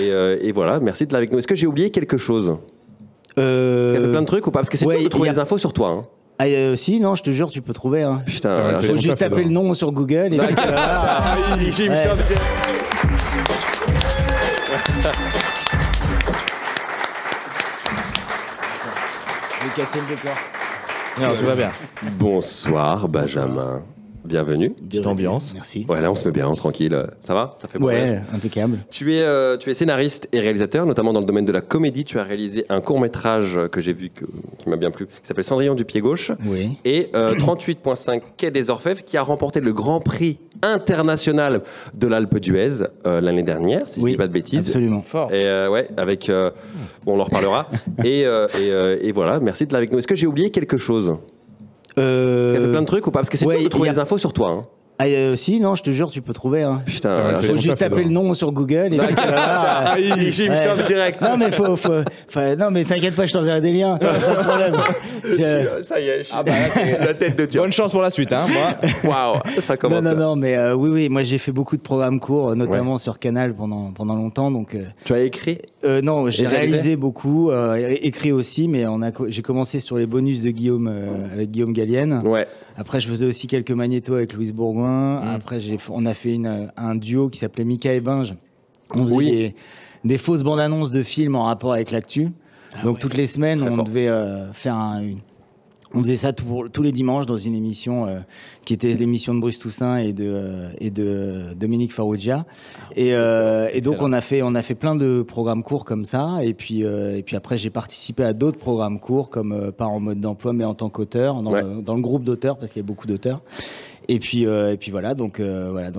Et voilà, merci d'être là avec nous. Est-ce que j'ai oublié quelque chose? Est-ce qu'il y avait plein de trucs ou pas? Parce que c'est dur de trouver des infos sur toi. Hein. Si, non, je te jure, tu peux trouver. Hein. Putain, faut juste taper le nom sur Google. Et j'ai eu ça. Je vais casser le décor. Non, tout va bien. Bonsoir, Benjamin. Bienvenue. Petite ambiance. Merci. Ouais, là, on se met bien, tranquille. Ça va? Ça fait bon ouais, impeccable. Tu es scénariste et réalisateur, notamment dans le domaine de la comédie. Tu as réalisé un court-métrage que j'ai vu, qui m'a bien plu, qui s'appelle Cendrillon du pied gauche. Oui. Et 38.5 Quai des Orfèvres, qui a remporté le Grand Prix international de l'Alpe d'Huez l'année dernière, si je ne dis pas de bêtises. Absolument. Fort. Et ouais, avec... bon, on en reparlera. et voilà, merci d'être là avec nous. Est-ce que j'ai oublié quelque chose? Est-ce qu'il y avait plein de trucs ou pas? Parce que c'est dur de trouver des infos sur toi. Hein. Si, non, je te jure, tu peux trouver. Hein. Putain, faut juste taper le nom sur Google. Et j'ai eu ça direct. Non, mais non, mais t'inquiète pas, je t'enverrai des liens. Pas de problème. Ça y est, je suis la tête de Dieu. Bonne chance pour la suite, hein. Waouh, ça commence. Non, mais oui, moi j'ai fait beaucoup de programmes courts, notamment sur Canal pendant longtemps. Donc, tu as écrit? Non, j'ai réalisé beaucoup, écrit aussi, mais j'ai commencé sur les bonus de Guillaume avec Guillaume Gallienne. Ouais. Après, je faisais aussi quelques magnétos avec Louise Bourgoin. Après, on a fait un duo qui s'appelait Mika et Binge. On faisait des fausses bandes annonces de films en rapport avec l'actu. Donc toutes les semaines, on devait faire on faisait ça tous les dimanches dans une émission qui était l'émission de Bruce Toussaint et de Dominique Farrugia. Et donc on a fait plein de programmes courts comme ça. Et puis après j'ai participé à d'autres programmes courts comme pas en mode d'emploi mais en tant qu'auteur dans le groupe d'auteurs parce qu'il y a beaucoup d'auteurs. Et puis voilà, donc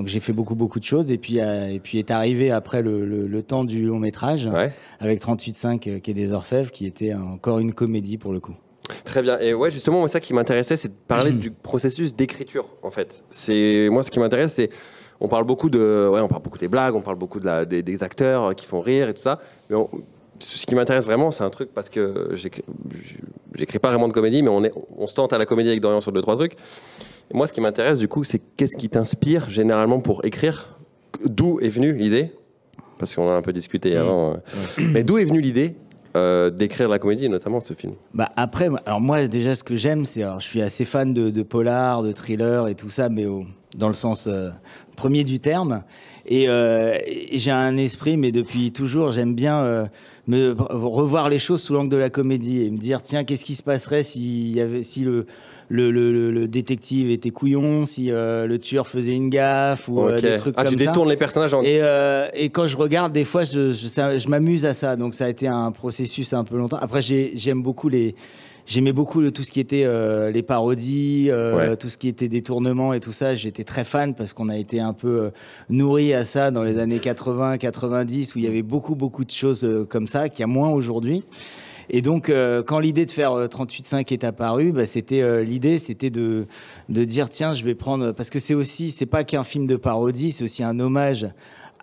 j'ai fait beaucoup de choses. Et puis est arrivé après le temps du long métrage avec 38.5 Quai des Orfèvres qui était encore une comédie pour le coup. Très bien. Et ouais, justement, moi, ça qui m'intéressait, c'est de parler du processus d'écriture, en fait. Moi, ce qui m'intéresse, c'est on parle beaucoup des blagues, on parle beaucoup des acteurs qui font rire et tout ça. Mais ce qui m'intéresse vraiment, c'est un truc parce que j'écris pas vraiment de comédie, mais on se tente à la comédie avec Dorian sur 2-3 trucs. Et moi, ce qui m'intéresse, du coup, c'est qu'est-ce qui t'inspire généralement pour écrire? D'où est venue l'idée? Parce qu'on a un peu discuté avant. Mais d'où est venue l'idée d'écrire la comédie, notamment ce film? Après, alors moi déjà ce que j'aime, je suis assez fan de polar, de thriller et tout ça, mais dans le sens premier du terme. Et j'ai un esprit, mais depuis toujours, j'aime bien revoir les choses sous l'angle de la comédie et me dire tiens, qu'est-ce qui se passerait si le détective était couillon, si le tueur faisait une gaffe ou des trucs comme ça. Tu détournes les personnages et quand je regarde, des fois, je m'amuse à ça. Donc ça a été un processus un peu longtemps. Après, j'aimais beaucoup tout ce qui était les parodies, tout ce qui était détournement et tout ça. J'étais très fan parce qu'on a été un peu nourri à ça dans les années 80, 90 où il y avait beaucoup de choses comme ça, qu'il y a moins aujourd'hui. Et donc, quand l'idée de faire 38.5 est apparue, l'idée, c'était de dire, tiens, je vais prendre... Parce que c'est pas qu'un film de parodie, c'est aussi un hommage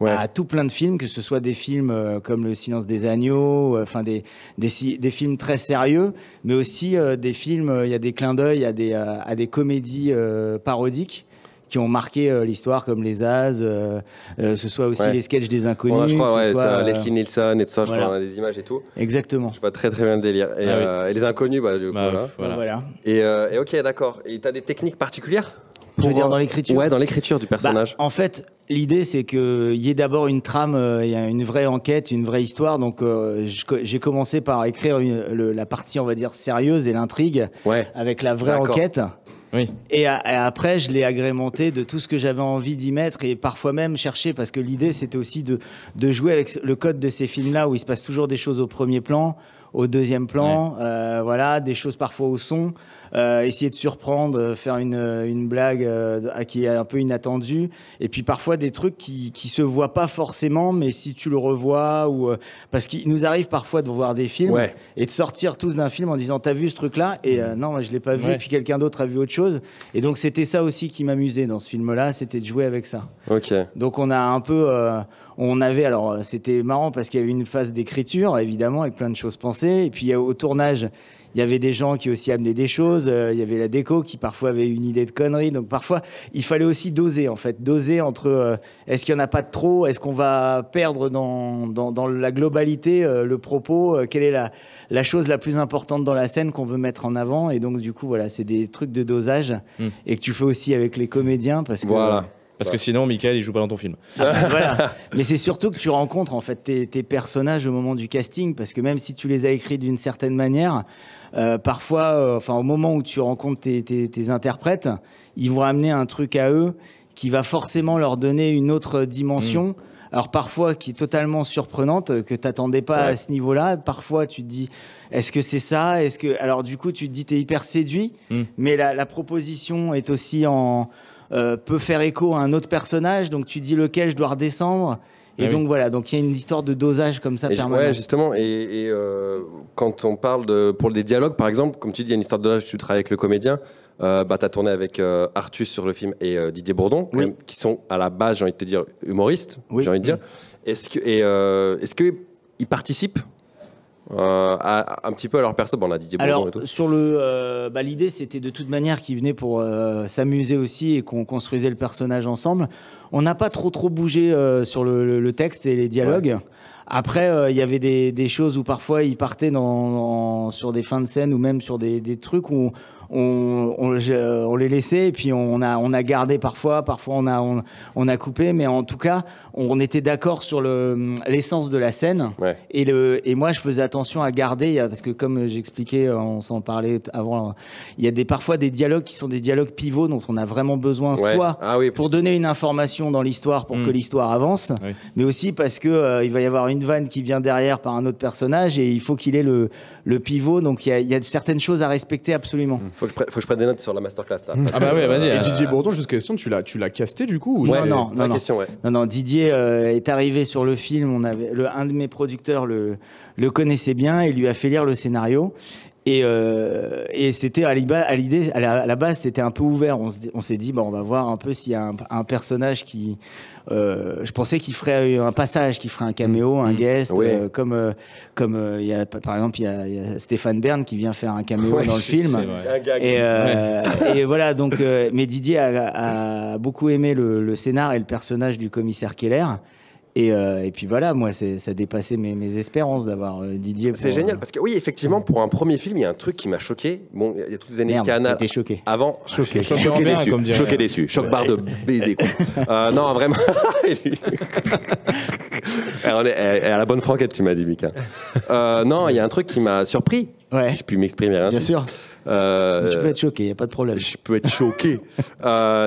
à tout plein de films, que ce soit des films comme Le Silence des agneaux, des films très sérieux, mais aussi des films, il y a des clins d'œil à des comédies parodiques qui ont marqué l'histoire, comme Les As, ce soit aussi les sketchs des Inconnus. Je crois, Leslie Nielsen et tout ça, je crois, on a des images et tout. Exactement. Je vois très bien le délire. Et Les Inconnus, voilà. Et ok, d'accord. Et tu as des techniques particulières Je veux dire dans l'écriture? Ouais, dans l'écriture du personnage. En fait, l'idée, c'est qu'il y ait d'abord une trame, il y a une vraie enquête, une vraie histoire. Donc, j'ai commencé par écrire la partie, on va dire, sérieuse et l'intrigue avec la vraie enquête. Oui. Et après, je l'ai agrémenté de tout ce que j'avais envie d'y mettre et parfois même chercher, parce que l'idée, c'était aussi de jouer avec le code de ces films-là où il se passe toujours des choses au premier plan, au deuxième plan, des choses parfois au son, essayer de surprendre, faire une blague qui est un peu inattendue, et puis parfois des trucs qui se voient pas forcément, mais si tu le revois, parce qu'il nous arrive parfois de voir des films et de sortir tous d'un film en disant t'as vu ce truc-là, et non, moi je l'ai pas vu, et puis quelqu'un d'autre a vu autre chose, et donc c'était ça aussi qui m'amusait dans ce film-là, c'était de jouer avec ça. Donc on a un peu... c'était marrant parce qu'il y avait une phase d'écriture, évidemment, avec plein de choses pensées. pensé. Et puis au tournage, il y avait des gens qui aussi amenaient des choses. Il y avait la déco qui parfois avait une idée de connerie. Donc parfois, il fallait aussi doser, en fait. Doser entre est-ce qu'il n'y en a pas de trop? Est-ce qu'on va perdre dans la globalité le propos? Quelle est la chose la plus importante dans la scène qu'on veut mettre en avant? Et donc, du coup, voilà, c'est des trucs de dosage et que tu fais aussi avec les comédiens. Parce que, Parce que sinon, Michael, il joue pas dans ton film. voilà. Mais c'est surtout que tu rencontres en fait tes personnages au moment du casting, parce que même si tu les as écrits d'une certaine manière, parfois, au moment où tu rencontres tes interprètes, ils vont amener un truc à eux qui va forcément leur donner une autre dimension. Alors parfois qui est totalement surprenante, que tu n'attendais pas à ce niveau-là. Parfois tu te dis, est-ce que c'est ça? Alors du coup tu te dis, tu es hyper séduit, mais la proposition est aussi peut faire écho à un autre personnage, donc tu dis lequel je dois redescendre. Et donc voilà, donc il y a une histoire de dosage comme ça permanente. Ouais, justement, et quand on parle pour des dialogues, par exemple, comme tu dis, il y a une histoire de dosage, tu travailles avec le comédien, tu as tourné avec Artus sur le film et Didier Bourdon, quand même, qui sont à la base, j'ai envie de te dire, humoristes, j'ai envie de dire. Est-ce qu'ils participent un petit peu à leur perso? On a Didier Bourdon et tout. Sur l'idée, c'était de toute manière qu'ils venaient pour s'amuser aussi et qu'on construisait le personnage ensemble. On n'a pas trop bougé sur le texte et les dialogues. Ouais. Après, il y avait des choses où parfois ils partaient sur des fins de scène ou même sur des trucs où on les laissait et puis on a gardé parfois on a coupé, mais en tout cas on était d'accord sur l'essence de la scène. Ouais. Et moi je faisais attention à garder, parce que comme j'expliquais, on s'en parlait avant, il y a parfois des dialogues qui sont des dialogues pivots dont on a vraiment besoin, soit pour donner une information dans l'histoire pour que l'histoire avance, mais aussi parce que il va y avoir une vanne qui vient derrière par un autre personnage et il faut qu'il ait le pivot, donc il y a certaines choses à respecter absolument. Faut que je prenne des notes sur la masterclass là. Vas-y. Et Didier Bourdon, juste question, tu l'as casté du coup ou Non. Non, Didier est arrivé sur le film. Un de mes producteurs le connaissait bien et lui a fait lire le scénario. Et c'était à la base, c'était un peu ouvert. On s'est dit, on va voir un peu s'il y a un personnage qui. Je pensais qu'il ferait un passage, qu'il ferait un caméo, un guest, comme il y a, par exemple, il y a Stéphane Bern qui vient faire un caméo dans le film. Et voilà, donc, mais Didier a beaucoup aimé le scénar et le personnage du commissaire Keller. Et puis voilà, moi, ça dépassait mes espérances d'avoir Didier. C'est génial, parce que oui, effectivement, pour un premier film, il y a un truc qui m'a choqué. Bon, il y a toutes les années de Cannes. T'étais choqué. Avant, choqué déçu. Choc barre de baiser, quoi. Non, vraiment. Elle a la bonne franquette, tu m'as dit, Mika. Non, il y a un truc qui m'a surpris, si je puis m'exprimer ainsi. Bien sûr. Tu peux être choqué, il n'y a pas de problème. Je peux être choqué.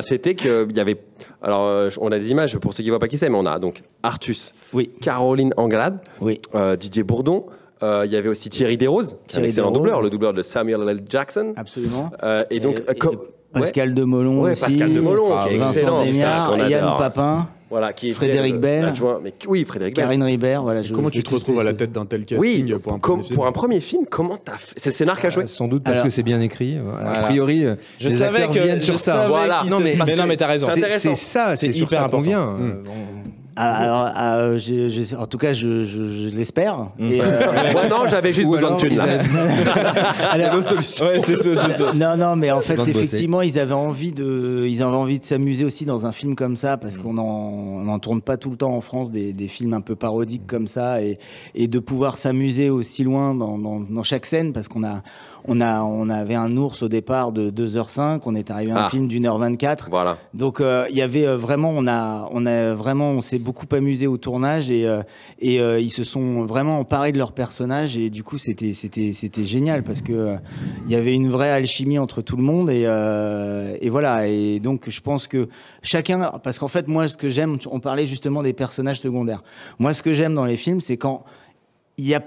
C'était qu'il y avait... Alors, on a des images, pour ceux qui ne voient pas qui c'est, mais on a donc Artus, Caroline Anglade, Didier Bourdon. Il y avait aussi Thierry Desroses, un excellent doubleur, le doubleur de Samuel L. Jackson. Absolument. Et donc... Pascal Demolon aussi. Pascal Demolon, qui est excellent. Vincent Desmiard, Yann Papin. Voilà, qui est Frédéric Bell. Frédéric Bell. Karine Ribert. Voilà, comment tu te retrouves à la tête d'un tel casting pour un premier film? Pour un premier film, comment t'as fait? C'est le scénar qu'a joué? Sans doute parce que c'est bien écrit. A priori, je savais que sur ça. Voilà. Non, mais t'as raison. C'est ça, c'est hyper important. Alors, en tout cas, je l'espère. Non, j'avais juste besoin de thunes là. Non, mais en fait, effectivement, ils avaient envie de s'amuser aussi dans un film comme ça, parce qu'on n'en tourne pas tout le temps en France des films un peu parodiques comme ça, et de pouvoir s'amuser aussi loin dans chaque scène, parce qu'on avait un ours au départ de 2h05, on est arrivé à un film d'1h24. Voilà. Donc il y avait vraiment, on s'est beaucoup amusé au tournage et ils se sont vraiment emparés de leur personnage, et du coup c'était génial parce que il y avait une vraie alchimie entre tout le monde, et voilà. Et donc je pense que chacun, parce qu'en fait moi ce que j'aime, on parlait justement des personnages secondaires. Moi ce que j'aime dans les films, c'est quand il y a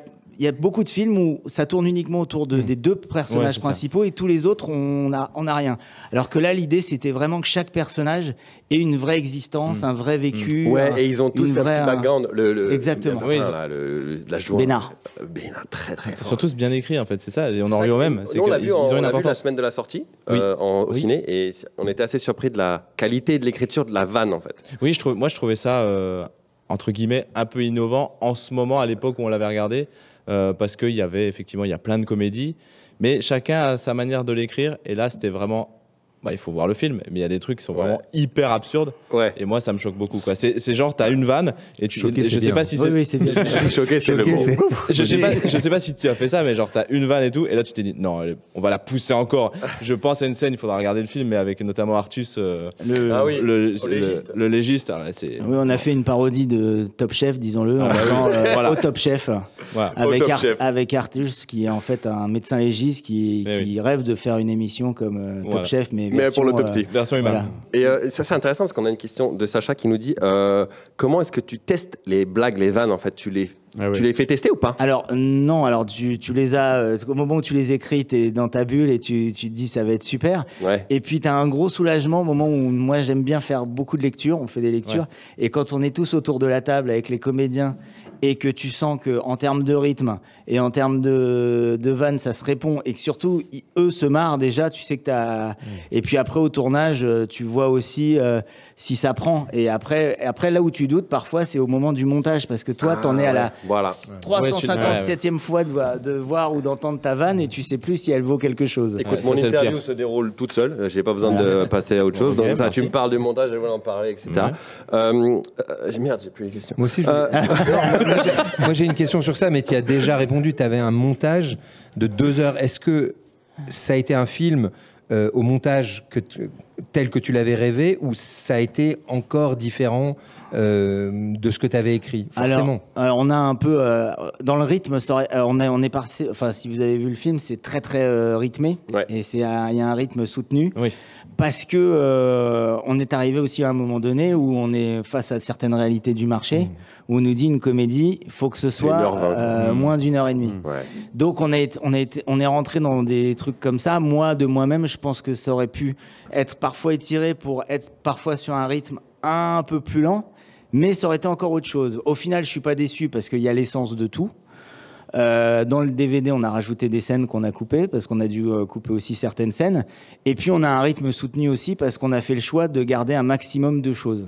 beaucoup de films où ça tourne uniquement autour des deux personnages principaux, et tous les autres, on n'a rien. Alors que là, l'idée, c'était vraiment que chaque personnage ait une vraie existence, un vrai vécu. Et ils ont tous un petit background. Exactement. La joie. Bénard, très très fort. Ils sont tous bien écrits, en fait, c'est ça. Et on en revient au même. On l'a vu la semaine de la sortie au ciné, et on était assez surpris de la qualité de l'écriture de la vanne, en fait. Oui, moi je trouvais ça... entre guillemets, un peu innovant en ce moment, à l'époque où on l'avait regardé. parce qu'il y avait effectivement, il y a plein de comédies, mais chacun a sa manière de l'écrire. Et là, c'était vraiment... il faut voir le film, mais il y a des trucs qui sont vraiment hyper absurdes. Et moi, ça me choque beaucoup, quoi. C'est genre, t'as une vanne et tu. Choqué, je sais pas si c'est. Oui, c'est bien. Choqué, c'est le mot. Je sais pas si tu as fait ça, mais genre, t'as une vanne et tout, et là, tu t'es dit, non, on va la pousser encore. Je pense à une scène, il faudra regarder le film, mais avec notamment Artus, le légiste. Alors là, oui, on a fait une parodie de Top Chef, disons-le, au Top Chef, avec Artus, qui est en fait un médecin légiste qui rêve de faire une émission comme Top Chef, mais pour l'autopsie. Version humaine. Voilà. Et ça, c'est intéressant parce qu'on a une question de Sacha qui nous dit comment est-ce que tu testes les blagues, les vannes en fait, tu les fais tester ou pas? Alors non, alors tu les as au moment où tu les écris, tu es dans ta bulle et tu te dis ça va être super. Et puis tu as un gros soulagement au moment où moi j'aime bien faire beaucoup de lectures, on fait des lectures et quand on est tous autour de la table avec les comédiens et que tu sens que en termes de rythme et en termes de vannes ça se répond et que surtout eux se marrent déjà, tu sais que t'as et puis après au tournage tu vois aussi si ça prend et après là où tu doutes parfois c'est au moment du montage parce que toi t'en es à la 357e fois de voir ou d'entendre ta vanne et tu sais plus si elle vaut quelque chose. Écoute, mon interview se déroule toute seule, j'ai pas besoin de passer à autre chose, donc ça, tu me parles du montage, je vais en parler, etc. Merde, j'ai plus les questions. Moi aussi, moi j'ai une question sur ça, mais tu y as déjà répondu, tu avais un montage de 2 heures. Est-ce que ça a été un film au montage tel que tu l'avais rêvé ou ça a été encore différent de ce que tu avais écrit forcément. Alors on a un peu dans le rythme on est passé, enfin si vous avez vu le film c'est très très rythmé et il y a un rythme soutenu parce que on est arrivé aussi à un moment donné où on est face à certaines réalités du marché où on nous dit une comédie il faut que ce soit moins d'1h30 donc on est rentré dans des trucs comme ça. Moi de moi-même je pense que ça aurait pu être parfois étiré pour être parfois sur un rythme un peu plus lent, mais ça aurait été encore autre chose. Au final, je suis pas déçu parce qu'il y a l'essence de tout. Dans le DVD, on a rajouté des scènes qu'on a coupées parce qu'on a dû couper aussi certaines scènes. Et puis, on a un rythme soutenu aussi parce qu'on a fait le choix de garder un maximum de choses.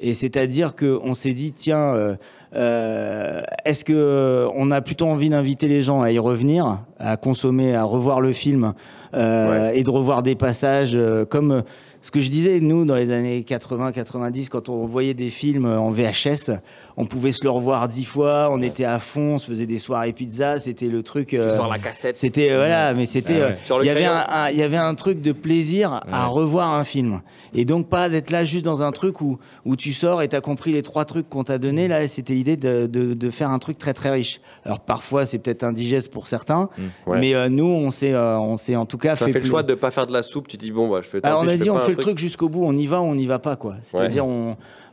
Et c'est-à-dire qu'on s'est dit, tiens, est-ce qu'on a plutôt envie d'inviter les gens à y revenir, à consommer, à revoir le film et de revoir des passages comme... Ce que je disais, nous, dans les années 80-90, quand on voyait des films en VHS, on pouvait se le revoir 10 fois, on était à fond, on se faisait des soirées pizza, c'était le truc... Tu sors la cassette. C'était, mais c'était... Il y avait un truc de plaisir à revoir un film. Et donc, pas d'être là juste dans un truc où tu sors et t'as compris les 3 trucs qu'on t'a donnés. Là, c'était l'idée de faire un truc très, très riche. Alors, parfois, c'est peut-être indigeste pour certains, mais nous, on s'est en tout cas fait... Tu as fait le choix de ne pas faire de la soupe, tu dis, bon, je fais... Alors, on a dit, on fait le truc jusqu'au bout, on y va ou on n'y va pas, quoi. C'est-à-dire,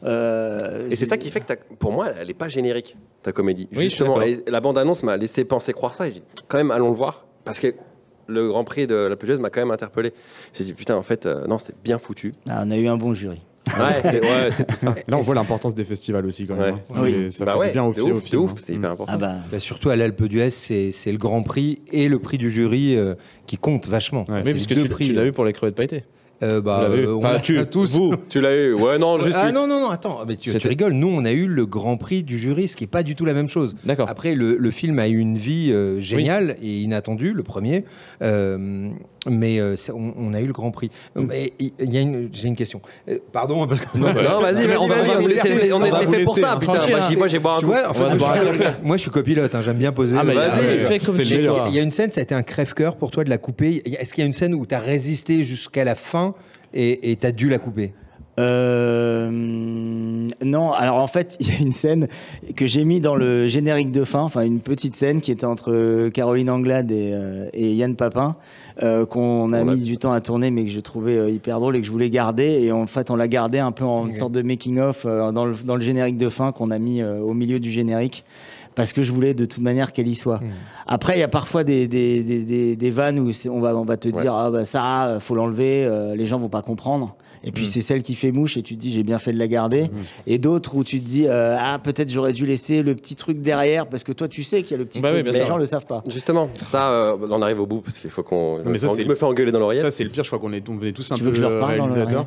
et c'est ça qui fait que pour moi, elle n'est pas générique, ta comédie. Justement, et la bande-annonce m'a laissé penser croire ça. Et j'ai dit, quand même, allons le voir. Parce que le Grand Prix de la Plugeuse m'a quand même interpellé. J'ai dit, putain, en fait, non, c'est bien foutu. On a eu un bon jury. C'est tout ça. Là, on voit l'importance des festivals aussi, quand même. Ça fait bien au film. C'est hyper important. Surtout à l'Alpe d'Huez, c'est le Grand Prix et le prix du jury qui compte vachement. Oui, puisque tu l'as eu pour les crevettes pailletées. Tu l'as eu. Ouais, non, juste. Non, attends, mais tu rigoles. Nous, on a eu le Grand Prix du jury, ce qui n'est pas du tout la même chose. D'accord. Après, le film a eu une vie géniale et inattendue, le premier. Mais on a eu le Grand Prix. J'ai une question. Pardon, parce que... Non, vas-y, on est fait pour ça, putain. Moi, j'ai boire un coup. Moi, je suis copilote, j'aime bien poser. Vas-y, fais comme chez toi. Il y a une scène, ça a été un crève-cœur pour toi de la couper. Est-ce qu'il y a une scène où tu as résisté jusqu'à la fin et tu as dû la couper? Non, alors en fait, il y a une scène que j'ai mis dans le générique de fin, enfin une petite scène qui était entre Caroline Anglade et Yann Papin, qu'on a mis du temps à tourner, mais que je trouvais hyper drôle et que je voulais garder. Et en fait, on l'a gardé un peu en sorte de making-of dans le générique de fin qu'on a mis au milieu du générique. Parce que je voulais de toute manière qu'elle y soit. Après, il y a parfois des vannes où on va te dire ça, faut l'enlever, les gens vont pas comprendre. Et puis c'est celle qui fait mouche et tu te dis j'ai bien fait de la garder, et d'autres où tu te dis peut-être j'aurais dû laisser le petit truc derrière parce que toi tu sais qu'il y a le petit truc, mais les gens le savent pas. Justement, ça, on arrive au bout parce qu'il faut qu'on. Mais ça, je me fais engueuler dans l'oreillette. Ça, c'est le pire. Je crois qu'on venait tous un Tu peu veux que je leur parle dans réalisateurs.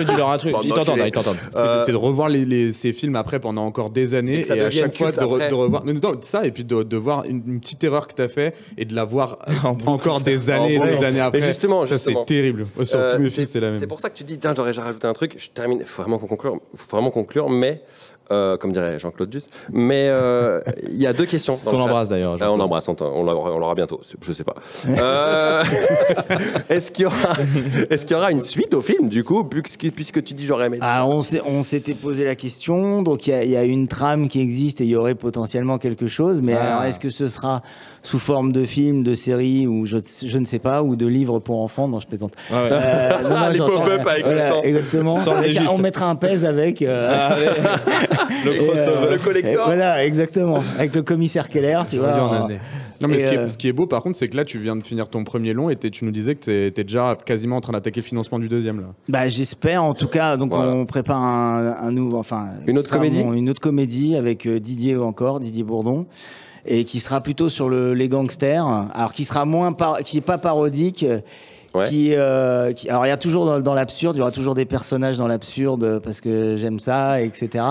Dis-leur un truc. Ils t'entendent. C'est de revoir ces films après pendant encore des années et à chaque fois de revoir. Non, ça et puis de voir une petite erreur que tu as fait et de la voir encore des années et des années après. Mais justement, ça c'est terrible. Sur tous mes films, c'est la même. C'est pour ça que tu dis, tiens, j'aurais rajouté un truc. Je termine. Faut vraiment conclure, mais. Comme dirait Jean-Claude Duss. Mais il y a deux questions. Qu'on embrasse d'ailleurs. On l'embrasse, on l'aura bientôt. Je sais pas. Est-ce qu'il y aura une suite au film, du coup, puisque tu dis j'aurais aimé ça. On s'était posé la question. Donc il y a une trame qui existe et il y aurait potentiellement quelque chose. Mais alors, est-ce que ce sera sous forme de film, de série, ou je ne sais pas, ou de livre pour enfants? Non, je plaisante. Les pop-up avec le sang. Exactement. On mettra un pèse avec. Le collector. Voilà, exactement. Avec le commissaire Keller, tu vois. Non, mais ce qui est beau, par contre, c'est que là, tu viens de finir ton premier long et tu nous disais que tu étais déjà quasiment en train d'attaquer le financement du deuxième. Là. Bah, j'espère, en tout cas. Donc, on prépare un nouveau. Enfin, une autre comédie. Une autre comédie avec Didier Bourdon. Et qui sera plutôt sur les gangsters. Alors, qui sera qui est pas parodique. Ouais. Alors il y a toujours dans l'absurde, il y aura toujours des personnages dans l'absurde parce que j'aime ça, etc.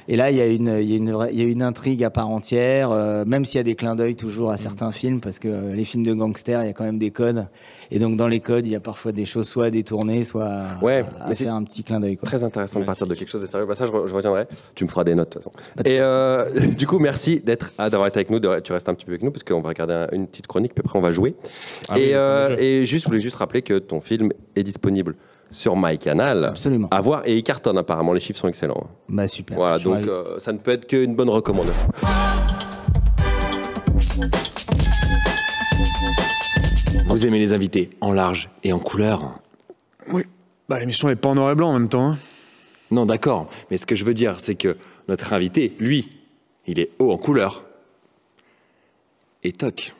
Et là il y a une intrigue à part entière, même s'il y a des clins d'œil toujours à certains films, parce que les films de gangsters, il y a quand même des codes. Et donc dans les codes, il y a parfois des choses soit détournées, soit à faire un petit clin d'œil. Très intéressant de partir de quelque chose de sérieux. Bah, ça, je retiendrai. Tu me feras des notes de toute façon. Et du coup, merci d'avoir été avec nous. Tu restes un petit peu avec nous parce qu'on va regarder une petite chronique, puis après on va jouer. Et je voulais juste rappeler que ton film est disponible sur MyCanal. Absolument. À voir, et il cartonne apparemment. Les chiffres sont excellents. Bah super. Voilà, donc ça ne peut être qu'une bonne recommandation. Vous aimez les invités en large et en couleur? Oui. Bah l'émission n'est pas en noir et blanc en même temps. Hein. Non, d'accord. Mais ce que je veux dire, c'est que notre invité, lui, il est haut en couleur. Et toc.